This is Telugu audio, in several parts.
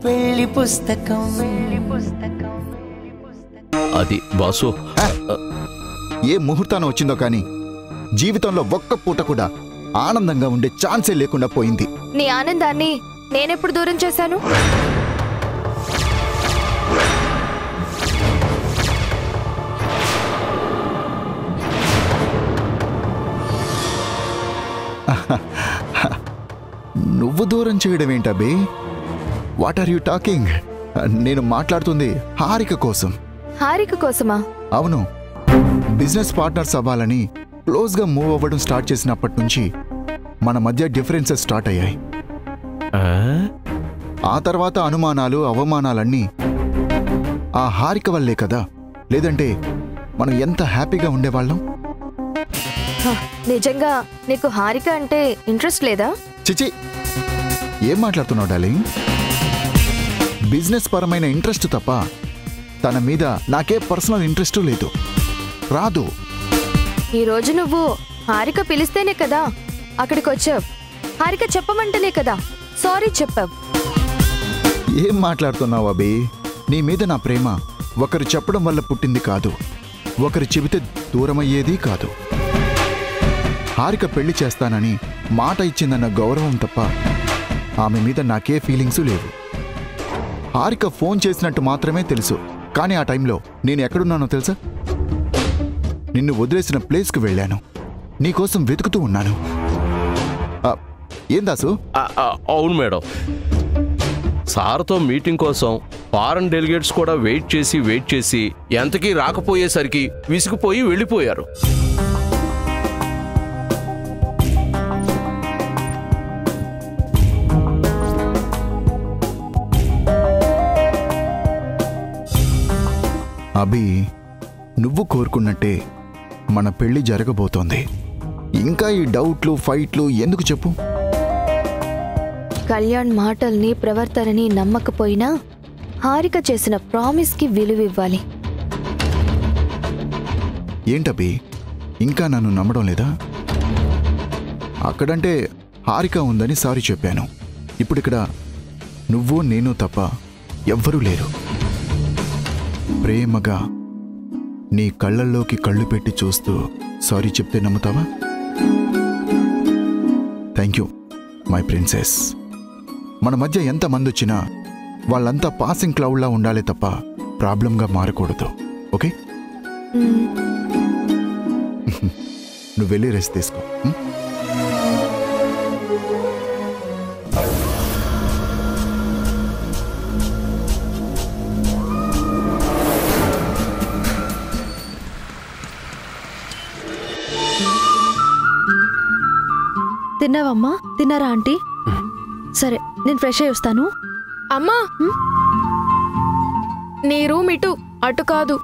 పెళ్లి పుస్తకం అది బాసు. ఏ ముహూర్తాన వచ్చిందో కానీ జీవితంలో ఒక్క పూట కూడా ఆనందంగా ఉండే ఛాన్సే లేకుండా పోయింది. నీ ఆనందాన్ని నేనెప్పుడు దూరం చేశాను? నువ్వు దూరం చేయడం ఏంటబే? What are you talking? నేను మాట్లాడుతుంది హారిక కోసం. హారిక కోసమా? అవును, బిజినెస్ పార్ట్నర్స్ అవ్వాలని క్లోజ్గా మూవ్ అవ్వడం స్టార్ట్ చేసినప్పటి నుంచి మన మధ్య డిఫరెన్సెస్ స్టార్ట్ అయ్యాయి. ఆ తర్వాత అనుమానాలు అవమానాలన్నీ ఆ హారిక వల్లే కదా, లేదంటే మనం ఎంత హ్యాపీగా ఉండేవాళ్ళం. నిజంగా నీకు హారిక అంటే ఇంట్రెస్ట్ లేదా? చిచి, ఏం మాట్లాడుతున్నావు డార్లింగ్? బిజినెస్ పరమైన ఇంట్రెస్ట్ తప్ప తన మీద నాకే పర్సనల్ ఇంట్రెస్ట్ లేదు, రాదు. ఈరోజు నువ్వు హారిక పిలిస్తేనే కదా అక్కడికి వచ్చావు. హారిక చెప్పమంటేనే కదా సారీ చెప్పావు. ఏం మాట్లాడుతున్నావు అబే? నీ మీద నా ప్రేమ ఒకరు చెప్పడం వల్ల పుట్టింది కాదు, ఒకరు చెబితే దూరమయ్యేది కాదు. హారిక పెళ్లి చేస్తానని మాట ఇచ్చిందన్న గౌరవం తప్ప ఆమె మీద నాకే ఫీలింగ్సు లేవు. హారిక ఫోన్ చేసినట్టు మాత్రమే తెలుసు, కానీ ఆ టైంలో నేను ఎక్కడున్నానో తెలుసా? నిన్ను వదిలేసిన ప్లేస్కి వెళ్ళాను, నీకోసం వెతుకుతూ ఉన్నాను. ఏం దాసు? అవును మేడం, సార్తో మీటింగ్ కోసం ఫారెన్ డెలిగేట్స్ కూడా వెయిట్ చేసి ఎంతకీ రాకపోయేసరికి విసిగిపోయి వెళ్ళిపోయారు. అభి, నువ్వు కోరుకున్నట్టే మన పెళ్లి జరగబోతోంది. ఇంకా ఈ డౌట్లు ఫైట్లు ఎందుకు చెప్పు? కళ్యాణ్ మాటల్ని ప్రవర్తనని నమ్మకపోయినా హారిక చేసిన ప్రామిస్కి విలువివ్వాలి. ఏంటభి, ఇంకా నన్ను నమ్మడం లేదా? అక్కడంటే హారిక ఉందని సారీ చెప్పాను, ఇప్పుడిక్కడ నువ్వు నేను తప్ప ఎవ్వరూ లేరు. ప్రేమగా నీ కళ్ళల్లోకి కళ్ళు పెట్టి చూస్తూ సారీ చెప్తే నమ్ముతావా? Thank you my princess. మన మధ్య ఎంతమంది వచ్చినా వాళ్ళంతా పాసింగ్ క్లౌడ్లా ఉండాలి తప్ప ప్రాబ్లంగా మారకూడదు, ఓకే? నువ్వు వెళ్ళి రెస్ట్ తీసుకో. తిన్నావమ్మా? తిన్నారా ఆంటీ? సరే, నేను ఫ్రెష్ అయ్యి వస్తాను. అమ్మా, నీ రూమ్ ఇటు, అటు కాదు.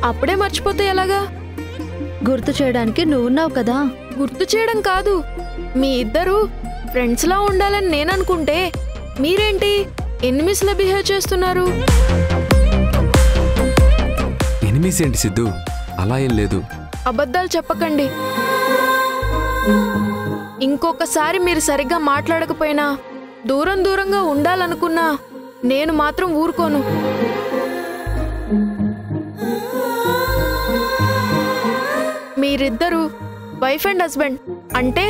అప్పుడే మర్చిపోతే ఎలాగా? గుర్తు చేయడానికి నువ్వున్నావు కదా. గుర్తు చేయడం కాదు, మీ ఇద్దరు ఫ్రెండ్స్లా ఉండాలని నేననుకుంటే మీరేంటి ఎనిమిస్లా బిహేవ్ చేస్తున్నారు? ఎనిమిస్ ఏంటి సిద్ధు? అలా ఏం లేదు. అబద్ధాలు చెప్పకండి. ఇంకొకసారి మీరు సరిగ్గా మాట్లాడకపోయినా దూరంగా ఉండాలనుకున్నా నేను మాత్రం ఊరుకోను. మీరిద్దరూ వైఫ్ అండ్ హస్బెండ్ అంటే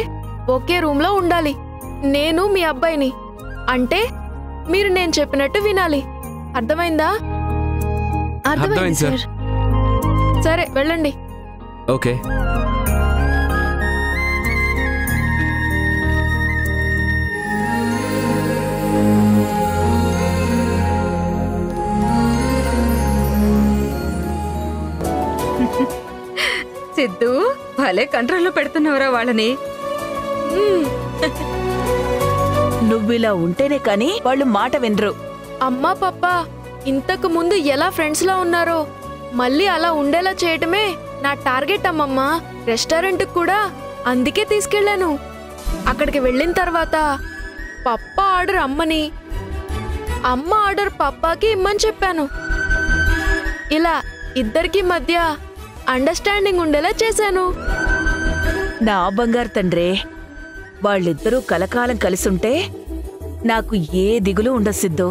ఒకే రూమ్లో ఉండాలి. నేను మీ అబ్బాయిని అంటే మీరు నేను చెప్పినట్టు వినాలి. అర్థమైందా? అర్థమైంది సార్. సరే, వెళ్ళండి. ఓకే. సిద్ధు, భలే కంట్రోల్లో పెడుతున్నావురా వాళ్ళని. నువ్విలా ఉంటేనే కాని వాళ్ళు మాట వినరు. అమ్మా పప్ప ఇంతకు ముందు ఎలా ఫ్రెండ్స్ లా ఉన్నారో మళ్ళీ అలా ఉండేలా చేయటమే నా టార్గెట్ అమ్మమ్మ. రెస్టారెంట్ కూడా అందుకే తీసుకెళ్లాను. అక్కడికి వెళ్ళిన తర్వాత పప్ప ఆర్డర్ అమ్మని, అమ్మ ఆర్డర్ పప్పాకి ఇమ్మని చెప్పాను. ఇలా ఇద్దరికి మధ్య అండర్స్టాండింగ్ ఉండేలా చేశాను. నా బంగారు తండ్రే, వాళ్ళిద్దరూ కలకాలం కలిసుంటే నాకు ఏ దిగులు ఉండదు సిద్ధు.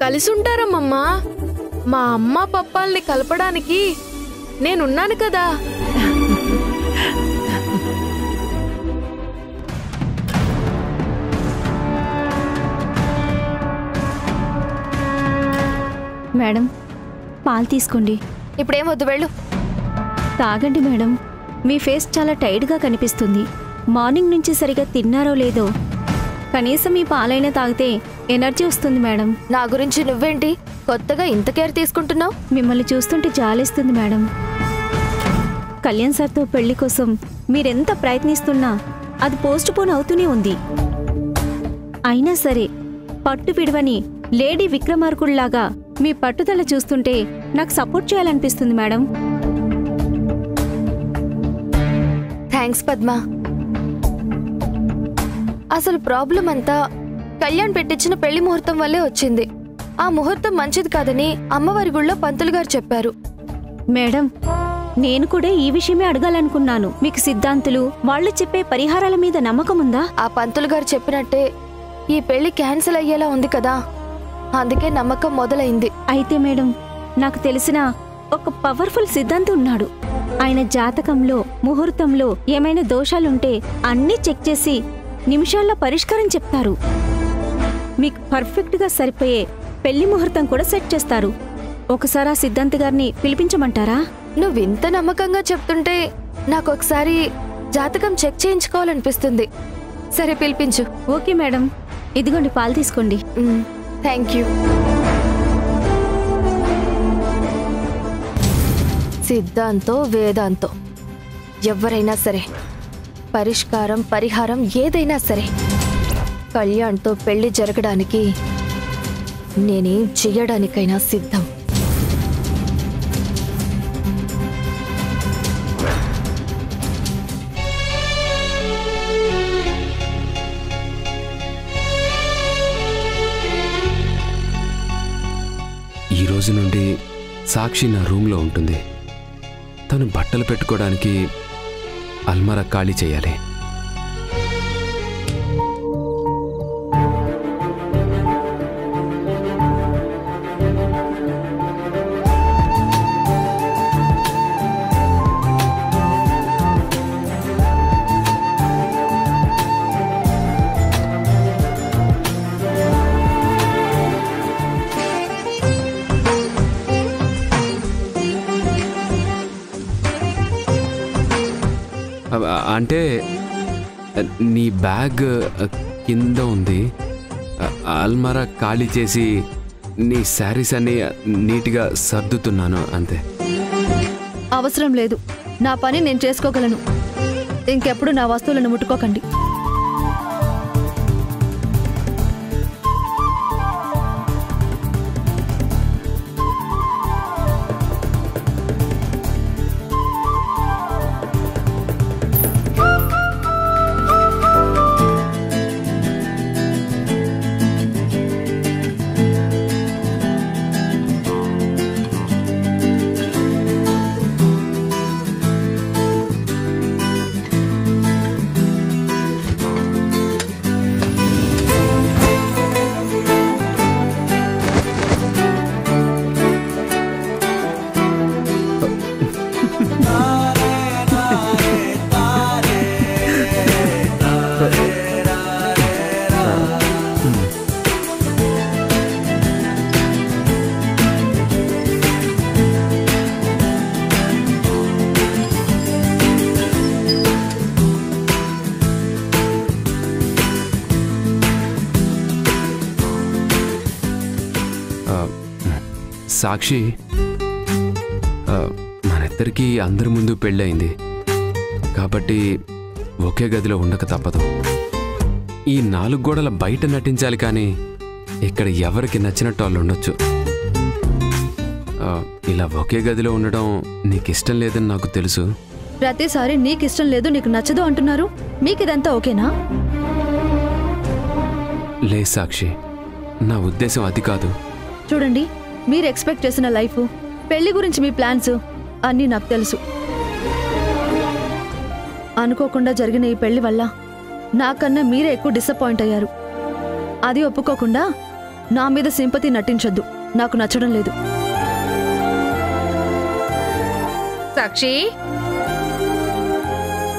కలిసుంటారమ్మమ్మా. మా అమ్మ పప్పాల్ని కలపడానికి నేనున్నాను కదా. మేడం, పాలు తీసుకోండి. ఇప్పుడేం వద్దు, వెళ్ళు. తాగండి మేడం. మీ ఫేస్ చాలా టైర్డ్గా కనిపిస్తుంది. మార్నింగ్ నుంచి సరిగా తిన్నారో లేదో. కనీసం ఈ పాలైనా తాగితే ఎనర్జీ వస్తుంది మేడం. నా గురించి నువ్వేంటి కొత్తగా ఇంత కేర్ తీసుకుంటున్నావు? మిమ్మల్ని చూస్తుంటే జాలేస్తుంది మేడం. కళ్యాణ్ సార్తో పెళ్లి కోసం మీరెంత ప్రయత్నిస్తున్నా అది పోస్ట్ పోన్ అవుతూనే ఉంది. అయినా సరే పట్టు విడవని లేడీ విక్రమార్కుల్లాగా మీ పట్టుదల చూస్తుంటే నాకు సపోర్ట్ చేయాలనిపిస్తుంది మేడం. థ్యాంక్స్ పద్మా. అసలు ప్రాబ్లం అంతా కళ్యాణ్ పెట్టించిన పెళ్లి ముహూర్తం వల్లే వచ్చింది. ఆ ముహూర్తం మంచిది కాదని అమ్మవారి గుళ్ళో పంతులు గారు చెప్పారు. మేడం, నేను కూడా ఈ విషయమే అడగాలనుకున్నాను. మీకు సిద్ధాంతులు వాళ్ళు చెప్పే పరిహారాల మీద నమ్మకం ఉందా? ఆ పంతులు గారు చెప్పినట్టే ఈ పెళ్లి క్యాన్సిల్ అయ్యేలా ఉంది కదా, అందుకే నమ్మకం మొదలైంది. అయితే మేడం, నాకు తెలిసిన ఒక పవర్ఫుల్ సిద్ధాంతి ఉన్నాడు. ఆయన జాతకంలో ముహూర్తంలో ఏమైనా దోషాలుంటే అన్నీ చెక్ చేసి నిమిషాల్లో పరిష్కారం చెప్తారు. మీకు పర్ఫెక్ట్గా సరిపోయే పెళ్లి ముహూర్తం కూడా సెట్ చేస్తారు. ఒకసారి ఆ సిద్ధాంతి గారిని పిలిపించమంటారా? నువ్వింత నమ్మకంగా చెప్తుంటే నాకొకసారి జాతకం చెక్ చేయించుకోవాలనిపిస్తుంది. సరే, పిలిపించు. ఓకే మేడం, ఇదిగోండి పాలు తీసుకోండి. Thank you. సిద్ధాంతో వేదాంతో ఎవరైనా సరే, పరిష్కారం పరిహారం ఏదైనా సరే, కళ్యాణ్తో పెళ్లి జరగడానికి నేనేం చెయ్యడానికైనా సిద్ధం. ఈ రోజు నుండి సాక్షి నా రూమ్లో ఉంటుంది. తను బట్టలు పెట్టుకోవడానికి అల్మారా ఖాళీ చేయాలి. అంటే నీ బ్యాగ్ కింద ఉంది. అల్మారా ఖాళీ చేసి నీ శారీస్ అన్ని నీట్గా సర్దుతున్నాను అంతే. అవసరం లేదు, నా పని నేను చేసుకోగలను. ఇంకెప్పుడు నా వస్తువులను ముట్టుకోకండి. సాక్షి, మనిద్దరికీ అందరి ముందు పెళ్ళయింది కాబట్టి ఒకే గదిలో ఉండక తప్పదు. ఈ 4 గోడల బయట నటించాలి కానీ ఇక్కడ ఎవరికి నచ్చినట్టు వాళ్ళు ఉండొచ్చు. ఇలా ఒకే గదిలో ఉండడం నీకిష్టం లేదని నాకు తెలుసు. ప్రతిసారి నీకిష్టం లేదు, నీకు నచ్చదు అంటున్నారు. మీకిదంతా ఓకేనా? లే సాక్షి, నా ఉద్దేశం అది కాదు. చూడండి, మీరు ఎక్స్పెక్ట్ చేసిన లైఫ్, పెళ్లి గురించి మీ ప్లాన్స్ అన్నీ నాకు తెలుసు. అనుకోకుండా జరిగిన ఈ పెళ్లి వల్ల నాకన్నా మీరే ఎక్కువ డిసప్పాయింట్ అయ్యారు. అది ఒప్పుకోకుండా నా మీద సింపతి నటించొద్దు, నాకు నచ్చడం లేదు. సాక్షి,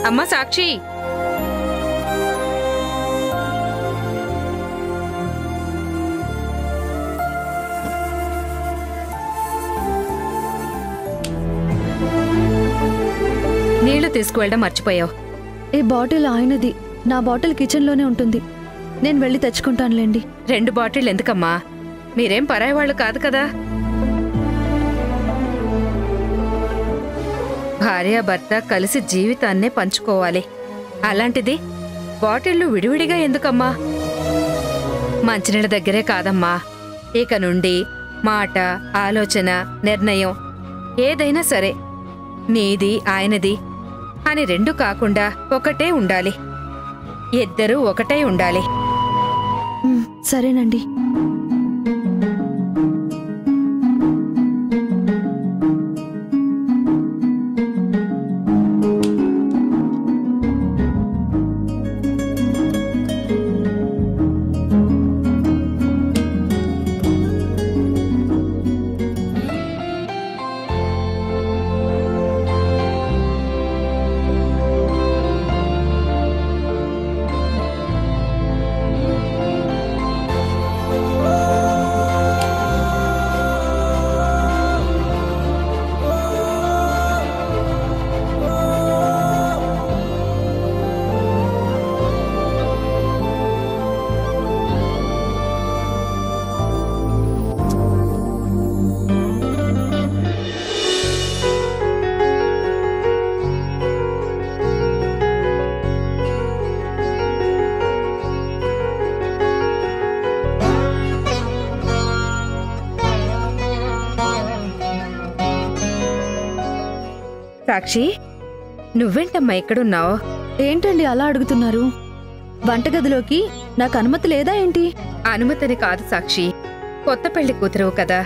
అమ్మా సాక్షి, నీళ్లు తీసుకువెళ్ళడం మర్చిపోయావు. ఈ బాటిల్ ఆయనది, నా బాటిల్ కిచెన్లోనే ఉంటుంది. నేను వెళ్ళి తెచ్చుకుంటానులేండి. 2 బాటిల్ ఎందుకమ్మా? మీరేం పరాయి వాళ్ళు కాదు కదా. భార్యాభర్త కలిసి జీవితాన్నే పంచుకోవాలి. అలాంటిది బాటిళ్లు విడివిడిగా ఎందుకమ్మా? మంచినీళ్ళ దగ్గరే కాదమ్మా, ఇక నుండి మాట, ఆలోచన, నిర్ణయం ఏదైనా సరే నీది ఆయనది అని 2 కాకుండా ఒకటే ఉండాలి. ఇద్దరూ ఒకటే ఉండాలి. సరేనండి. సాక్షి, నువ్వేంటమ్మా ఇక్కడున్నావు? ఏంటండి అలా అడుగుతున్నారు? వంటగదిలోకి నాకు అనుమతి లేదా ఏంటి? అనుమతిని కాదు సాక్షి, కొత్త పెళ్లి కూతురువు కదా,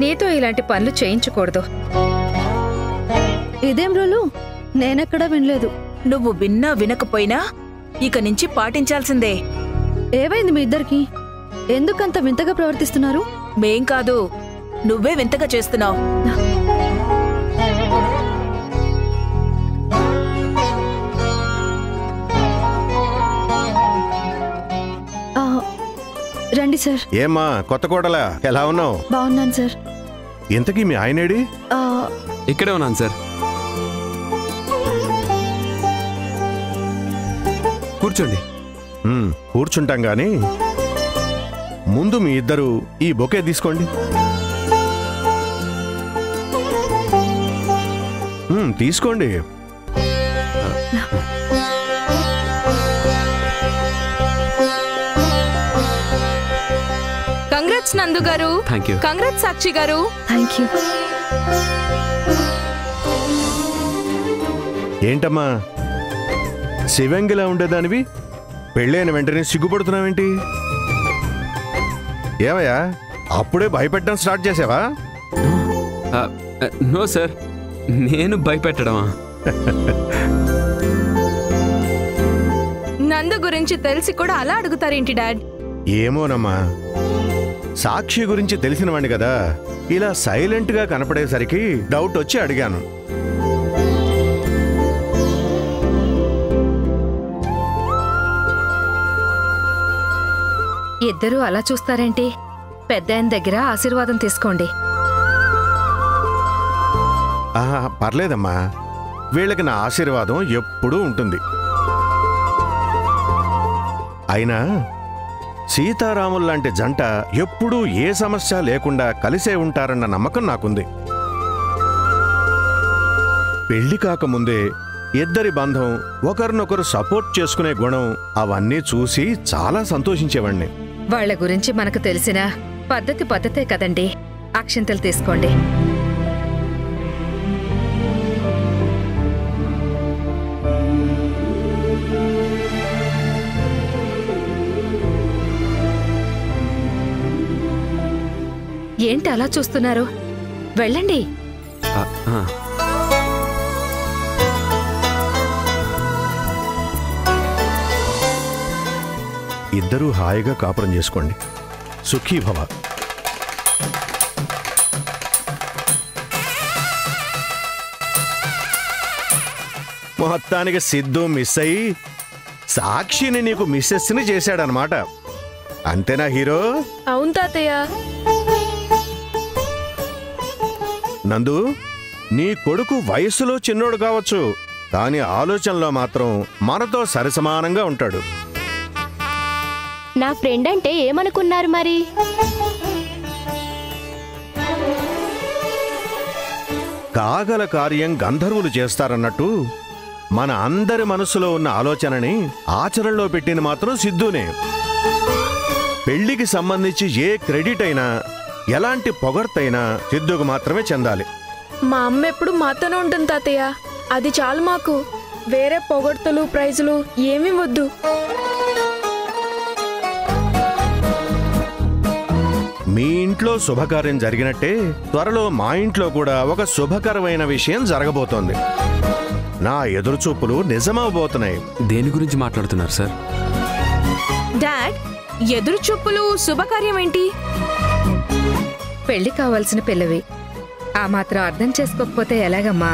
నీతో ఇలాంటి పనులు చేయించకూడదు. ఇదేం రోలు? నేనెక్కడా వినలేదు. నువ్వు విన్నా వినకపోయినా ఇక నుంచి పాటించాల్సిందే. ఏవైంది మీ ఇద్దరికి? ఎందుకంత వింతగా ప్రవర్తిస్తున్నారు? మేం కాదు, నువ్వే వింతగా చేస్తున్నావు. రండి సార్. ఏమ్మా కొత్త కోడలా, ఎలా ఉన్నావు? బాగున్నాను సార్. ఇంతకీ మీ ఆయనేడి? ఇక్కడే ఉన్నాను సార్. కూర్చోండి. కూర్చుంటాం గాని ముందు మీ ఇద్దరు ఈ బొకే తీసుకోండి. తీసుకోండి. కంగ్రాట్స్ నందు గారు. Thank you. కంగ్రాట్స్ సాక్షి గారు. Thank you. ఏంటమ్మా శివంగిలా ఉండేదానివి పెళ్ళైన వెంటనే సిగ్గుపడుతున్నావేంటి? ఏమయ్యా అప్పుడే భయపెట్టడం స్టార్ట్ చేసావా? నో సార్, నేను భయపెట్టడమా? నందు గురించి తెలిసి కూడా అలా అడుగుతారేంటి డాడ్? ఏమోనమ్మా, సాక్షి గురించి తెలిసినవాణ్ణి కదా, ఇలా సైలెంట్ గా కనపడేసరికి డౌట్ వచ్చి అడిగాను. ఇద్దరూ అలా చూస్తారేంటి? పెద్దాయన దగ్గర ఆశీర్వాదం తీసుకోండి. పర్లేదమ్మా, వీళ్ళకి నా ఆశీర్వాదం ఎప్పుడూ ఉంటుంది. అయినా సీతారాముల్లాంటి జంట ఎప్పుడూ ఏ సమస్య లేకుండా కలిసే ఉంటారన్న నమ్మకం నాకుంది. పెళ్లి కాకముందే ఇద్దరి బంధం, ఒకరినొకరు సపోర్ట్ చేసుకునే గుణం, అవన్నీ చూసి చాలా సంతోషించేవాణ్ణి. వాళ్ల గురించి మనకు తెలిసిన పద్ధతే కదండి. అక్షింతలు తీసుకోండి. ఏంటి అలా చూస్తున్నారు? వెళ్ళండి. ఇద్దరూ హాయిగా కాపురం చేసుకోండి. సుఖీ భవ. మొత్తానికి సిద్ధు మిస్ అయ్యి సాక్షిని నీకు మిస్సెస్ని చేశాడనమాట. అంతేనా హీరో? అవును తాతయ్య. నందు, నీ కొడుకు వయసులో చిన్నోడు కావచ్చు, కానీ ఆలోచనలో మాత్రం మనతో సరిసమానంగా ఉంటాడు. నా ఫ్రెండ్ అంటే ఏమనుకున్నారు మరి? కాగల కార్యం గంధర్వులు చేస్తారన్నట్టు మన అందరి మనసులో ఉన్న ఆలోచనని ఆచరణలో పెట్టిన మాత్రం సిద్ధునే. పెళ్లికి సంబంధించి ఏ క్రెడిట్ అయినా ఎలాంటి పొగర్తైనా సిద్ధుకు మాత్రమే చెందాలి. మా అమ్మ ఎప్పుడు మాతోనే ఉంటుంది తాతయ్య. అది చాలు మాకు. వేరే పొగడ్తలు ప్రైజులు ఏమీ వద్దు. మీ ఇంట్లో శుభకార్యం జరిగినట్టే త్వరలో మా ఇంట్లో కూడా ఒక శుభకరమైన విషయం జరగబోతోంది. నా ఎదురుచూపులు నిజమవబోతున్నాయి. దేని గురించి మాట్లాడుతున్నారు సార్? డాడ్, ఎదురు చూపులు శుభకార్యం ఏంటి? పెళ్లి కావాల్సిన పిల్లవి. ఆ మాత్రం అర్థం చేసుకోకపోతే ఎలాగమ్మా?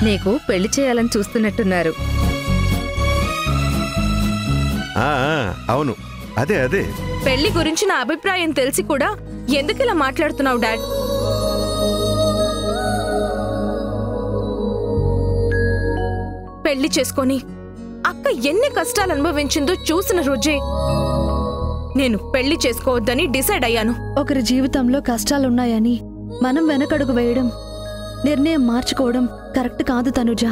నీకు పెళ్లి చేయాలని చూస్తున్నట్టున్నారు. అవును, అదే అదే. పెళ్లి గురించి నా అభిప్రాయం తెలిసి కూడా ఎందుకు ఇలా మాట్లాడుతున్నావు డాడ్? పెళ్లి చేసుకొని అక్క ఎన్ని కష్టాలు అనుభవించిందో చూసిన రోజే నేను పెళ్లి చేసుకోవద్దని డిసైడ్ అయ్యాను. ఒకరి జీవితంలో కష్టాలున్నాయని మనం వెనకడుగు వేయడం, నిర్ణయం మార్చుకోవడం కరెక్ట్ కాదు తనుజ.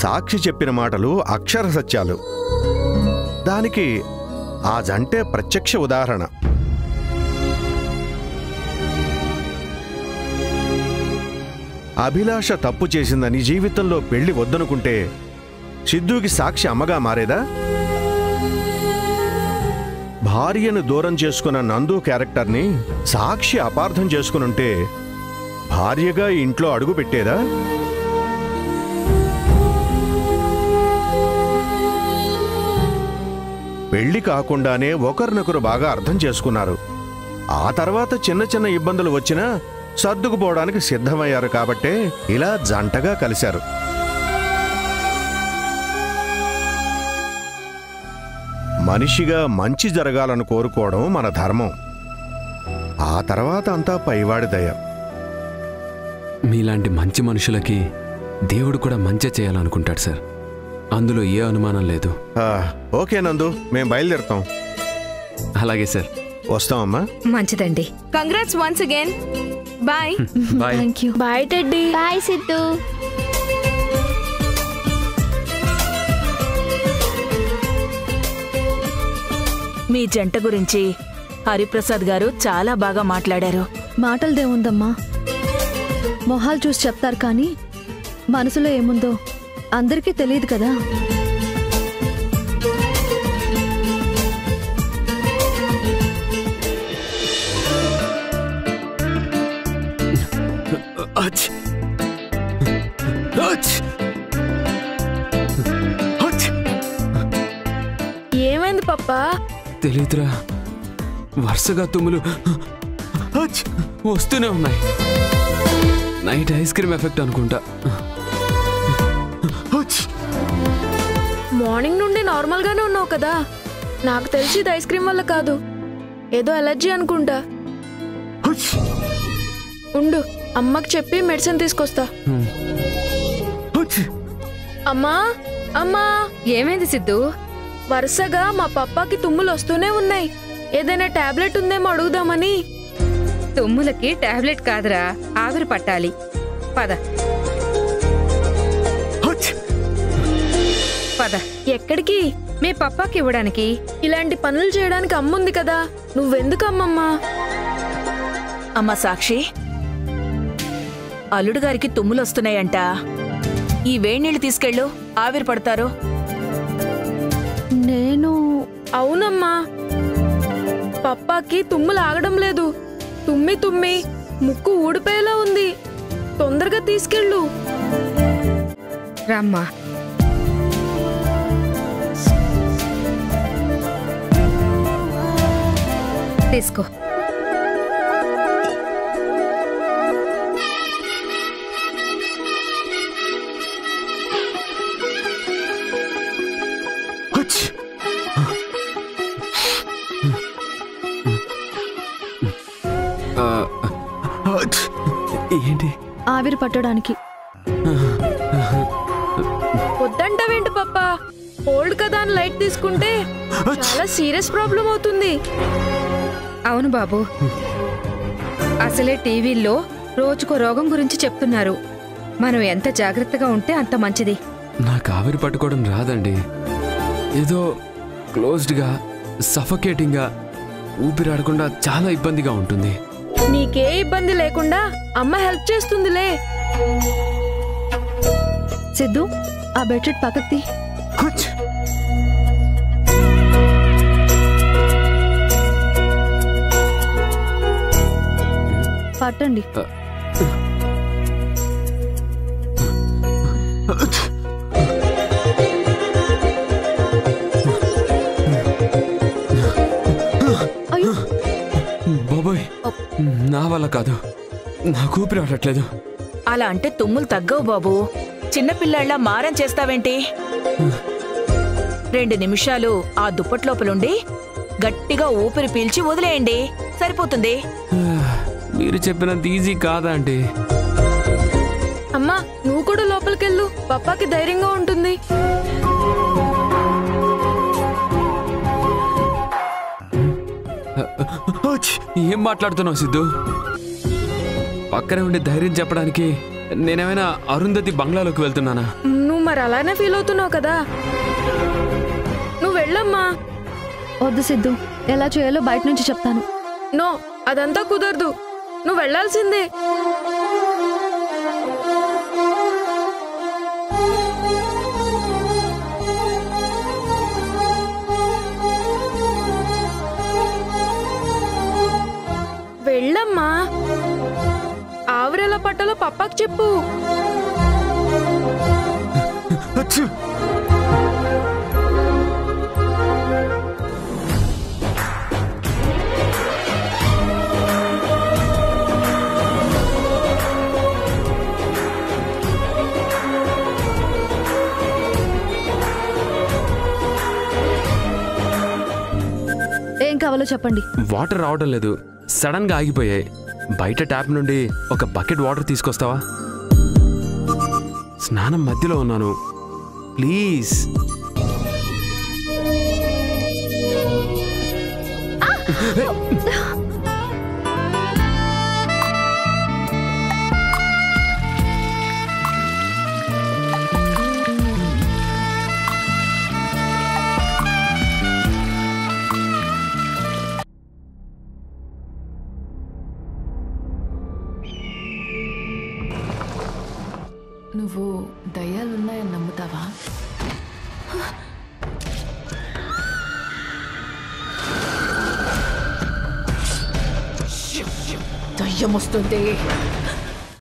సాక్షి చెప్పిన మాటలు అక్షర సత్యాలు. దానికి ఆ జంటే ప్రత్యక్ష ఉదాహరణ. అభిలాష తప్పు చేసిందని జీవితంలో పెళ్లి వద్దనుకుంటే సిద్ధుకి సాక్షి అమ్మగా మారేదా? భార్యను దూరం చేసుకున్న నందు క్యారెక్టర్ని సాక్షి అపార్థం చేసుకునుంటే భార్యగా ఇంట్లో అడుగు పెట్టేదా? పెళ్లి కాకుండానే ఒకరినొకరు బాగా అర్థం చేసుకున్నారు. ఆ తర్వాత చిన్న చిన్న ఇబ్బందులు వచ్చినా సర్దుకుపోవడానికి సిద్ధమయ్యారు. కాబట్టే ఇలా జంటగా కలిశారు. మనిషిగా మంచి జరగాలని కోరుకోవడం మన ధర్మం. ఆ తర్వాత అంతా పైవాడి దయ. మీలాంటి మంచి మనుషులకి దేవుడు కూడా మంచి చేయాలనుకుంటాడు సార్. అందులో ఏ అనుమానం లేదు. ఓకే నందు, మేం బయలుదేరుతాం. అలాగే సార్. వస్తామమ్మా. మంచిదండి. Congrats once again. Bye. Bye. Thank you. Bye Teddy. Bye Siddhu. మీ జంట గురించి హరిప్రసాద్ గారు చాలా బాగా మాట్లాడారు. మాటలదేముందమ్మా, మొహాలు చూసి చెప్తారు కానీ మనసులో ఏముందో అందరికీ తెలియదు కదా. ఏమైంది పప్పా? తెలీదురా, వరుసగా తుమ్ములు వస్తూనే ఉన్నాయి. నైట్ ఐస్ క్రీమ్ ఎఫెక్ట్ అనుకుంటా. మార్నింగ్ నుండి నార్మల్ గానే ఉన్నావు కదా. నాకు తెలిసి ఇది ఐస్ క్రీమ్ వల్ల కాదు, ఏదో అలర్జీ అనుకుంటా. ఉండు, అమ్మకి చెప్పి మెడిసిన్ తీసుకొస్తా. అమ్మా అమ్మా. ఏమైంది సిద్ధు? వరుసగా మా పప్పాకి తుమ్ములు వస్తూనే ఉన్నాయి. ఏదైనా టాబ్లెట్ ఉందేమో అడుగుదామని. తుమ్ములకి టాబ్లెట్ కాదురా, ఆవిరి పట్టాలి. పద పద. ఎక్కడికి? మీ పప్పాకి ఇవ్వడానికి. ఇలాంటి పనులు చేయడానికి అమ్ముంది కదా, నువ్వెందుకు అమ్మమ్మా? అమ్మ సాక్షి, అల్లుడు గారికి తుమ్ములొస్తున్నాయంట. ఈ వేణీళ్ళు తీసుకెళ్ళు, ఆవిరి పడతారు. నేను అవునమ్మా, పప్పాకి తుమ్ములు ఆగడం లేదు. తుమ్మి తుమ్మి ముక్కు ఊడిపోయేలా ఉంది. తొందరగా తీసుకెళ్ళు. రమ్మా. తీసుకో. ఏంటి? ఆవిరి పట్టడానికి. వద్దంటావేంటి పప్పా? కోల్డ్ కదా అని లైట్ తీసుకుంటే చాలా సీరియస్ ప్రాబ్లం అవుతుంది. అవును బాబు, అసలే టీవీల్లో రోజుకో రోగం గురించి చెప్తున్నారు. మనం ఎంత జాగ్రత్తగా ఉంటే అంత మంచిది. నాకు ఆవిరి పట్టుకోవడం రాదండి. ఏదో క్లోజ్డ్గా సఫకేటింగ్గా ఊపిరాడకుండా చాలా ఇబ్బందిగా ఉంటుంది. నీకే ఇబ్బంది లేకుండా అమ్మ హెల్ప్ చేస్తుందిలే. సిద్ధు, ఆ బెడ్షీట్ పక్కకు తీ. పట్టండి. అయ్యో బాబోయ్, నా వల్ల కాదు, నాకు ఊపిరి ఆడట్లేదు. అలా అంటే తుమ్ములు తగ్గవు బాబు. చిన్నపిల్లాళ్ళ మారం చేస్తావేంటి? 2 నిమిషాలు ఆ దుప్పట్లోపలుండి గట్టిగా ఊపిరి పీల్చి వదిలేయండి, సరిపోతుంది. మీరు చెప్పినంత ఈజీ కాదా అండి? అమ్మా, నువ్వు కూడా లోపలికెళ్ళు, పప్పాకి ధైర్యంగా ఉంటుంది. ఏం మాట్లాడుతున్నావు సిద్ధు? పక్కనే ఉండి ధైర్యం చెప్పడానికి నేనేమైనా అరుంధతి బంగ్లాలోకి వెళ్తున్నానా? నువ్వు మరి అలానే ఫీల్ అవుతున్నావు కదా. నువ్వు వెళ్ళమ్మా. వద్దు సిద్ధు, ఎలా చేయాలో బయట నుంచి చెప్తాను. నో, అదంతా కుదరదు. నువ్వు వెళ్ళాల్సిందే. వెళ్ళమ్మా. ఆవిరెలా పట్టాలో పప్పాకి చెప్పు. ఏం కావాలో చెప్పండి. వాటర్ రావడం లేదు, సడన్ గా ఆగిపోయాయి. బయట ట్యాప్ నుండి ఒక బకెట్ వాటర్ తీసుకొస్తావా? స్నానం మధ్యలో ఉన్నాను, ప్లీజ్. నువ్వు దయ్యాలున్నాయని నమ్ముతావా? దయ్యం వస్తుంది.